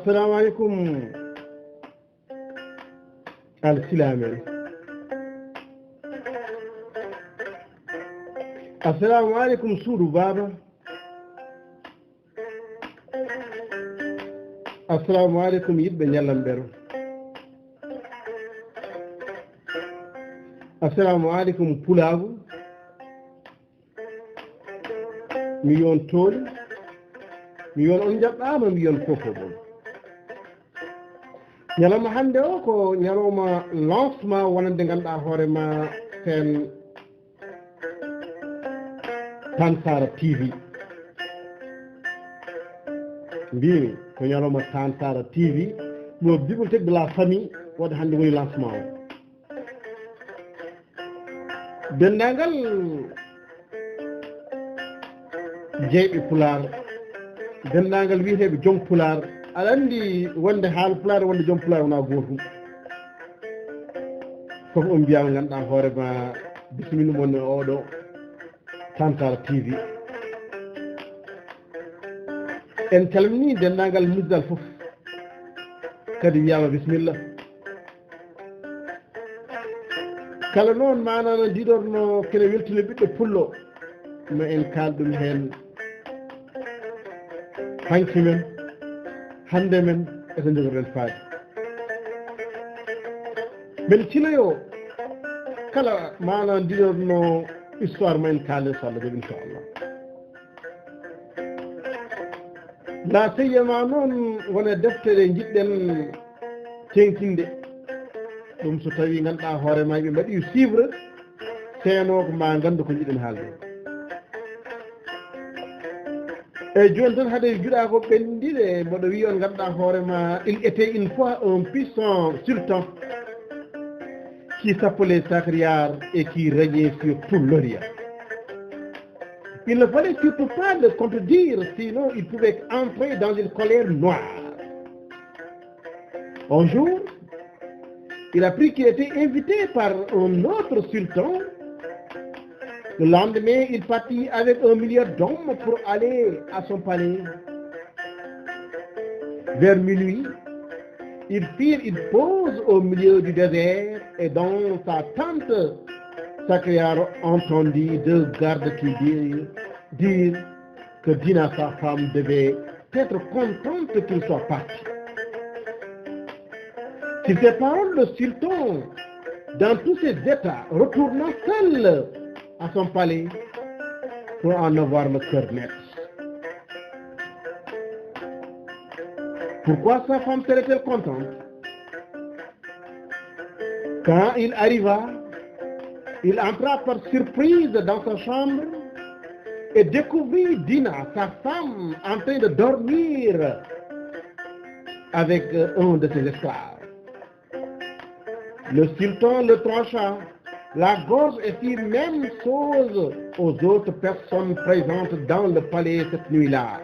السلام عليكم السلام السلام عليكم سورو بابا السلام عليكم يبقى نيلم بيرو السلام عليكم بولاغو مليون تول مليون أنجب مليون كوكو ñalawma hannde o ko ñalawma lancement wonande ngannduɗaa hoorema sen Tansara TV mbimi ko ñalawma Tansara TV mo bibliothèque de la famille wadde hannde woni lancement o denndaangal jeyɓe Pulaar denndaangal wiyeteeɓe jom Pulaar aɗa anndi wonde haal Pulaar wonde joom Pulaar wonaa gootum fof on mbiyaama ngannduɗaa hoorema bisimilla mon e oɗo Tansara TV en calminii denndaangal musidal fof kadi wiyaama bisimilla kala noon maanaano ndiɗorno kene weltino ɓiɗɗo pullo ma en kaalɗum heen hanki men hande men eto jogoɗen faade men ciloyo kala mana ndiɗorno histoire ma en kaalen so Allah jooɓi inchallah la seyama noon wona deftere jiɗɗen tenkinde ɗum so tawi ganduɗa hoorema ɓe mbaɗi suivre seenoko ma gandu ko jiɗen haalde eyyi joni tan haade juuɗa ko ɓendiɗe mboɗo wi on ganduɗa hoorema il était une fois un puissant sultan qui s'appelait Sacriar et qui régnait sur tout l'Orient. Il ne fallait surtout pas le contredire, sinon il pouvait entrer dans une colère noire. Un jour, il a appris qu'il était invité par un autre sultan. Le lendemain, il partit avec 1 million d'hommes pour aller à son palais. Vers minuit, ils firent une pause au milieu du désert et dans sa tente, Sacriar entendit 2 gardes qui dirent que Dina, sa femme, devait être contente qu'il soit parti. Sur ces paroles, le sultan, dans tous ses états, retourna seul à son palais pour en avoir le cœur net. Pourquoi sa femme serait-elle contente? Quand il arriva, il entra par surprise dans sa chambre et découvrit Dina, sa femme, en train de dormir avec un de ses esclaves. Le sultan le trancha la gorge et fit même chose aux autres personnes présentes dans le palais cette nuit-là.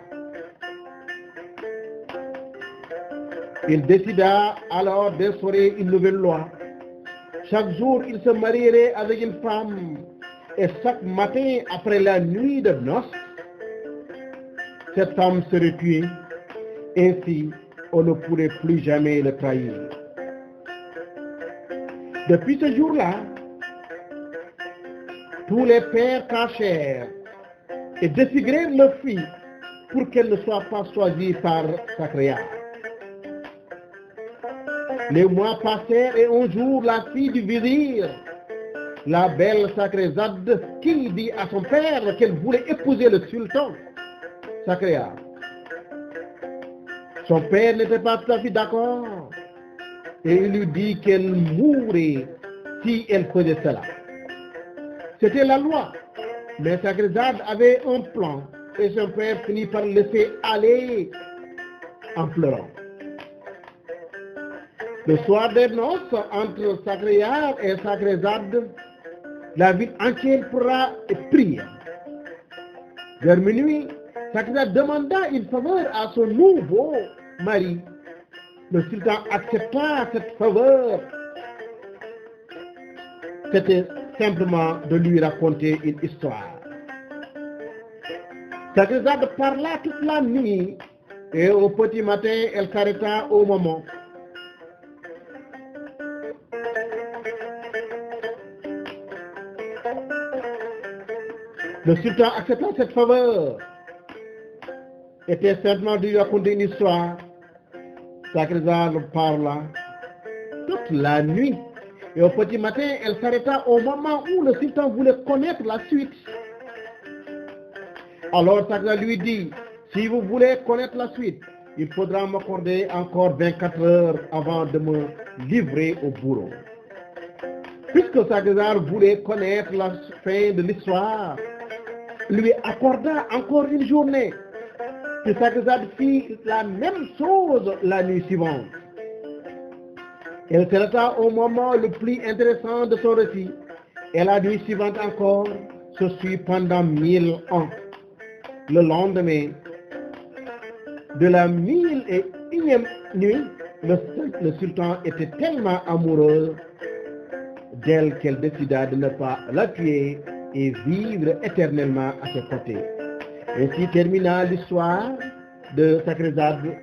Il décida alors d'instaurer une nouvelle loi. Chaque jour, il se marierait avec une femme et chaque matin, après la nuit de noces, cette femme serait tuée. Ainsi, on ne pourrait plus jamais le trahir. Depuis ce jour-là, tous les pères cachèrent et désigrèrent leur fille pour qu'elle ne soit pas choisie par Sacriar. Les mois passèrent et un jour, la fille du vizir, la belle Sacrezad, qui dit à son père qu'elle voulait épouser le sultan, Sacriar. Son père n'était pas tout à fait d'accord et il lui dit qu'elle mourrait si elle faisait cela. C'était la loi, mais Sacrezad avait un plan et son père finit par le laisser aller en pleurant. Le soir des noces entre Sacriar et Sacrezad, La ville entière pourra prier. Vers minuit, Sakrizade demanda une faveur à son nouveau mari. Le sultan accepta cette faveur. C'était simplement de lui raconter une histoire. Sakrizade parla toute la nuit et au petit matin, elle s'arrêta au moment. Le sultan accepta cette faveur. Était simplement de lui raconter une histoire. Sakrizade parla toute la nuit. Et au petit matin, elle s'arrêta au moment où le sultan voulait connaître la suite. Alors Sakrizade lui dit, si vous voulez connaître la suite, il faudra m'accorder encore 24 heures avant de me livrer au bourreau. Puisque Sakrizade voulait connaître la fin de l'histoire, lui accorda encore une journée. Puis Sakrizade fit la même chose la nuit suivante. Elle s'arrêta au moment le plus intéressant de son récit. Et la nuit suivante encore, ce fut pendant 1000 ans. Le lendemain de la 1001e nuit, le sultan était tellement amoureux d'elle qu'elle décida de ne pas la tuer et vivre éternellement à ses côtés. Ainsi termina l'histoire de Sakrizade.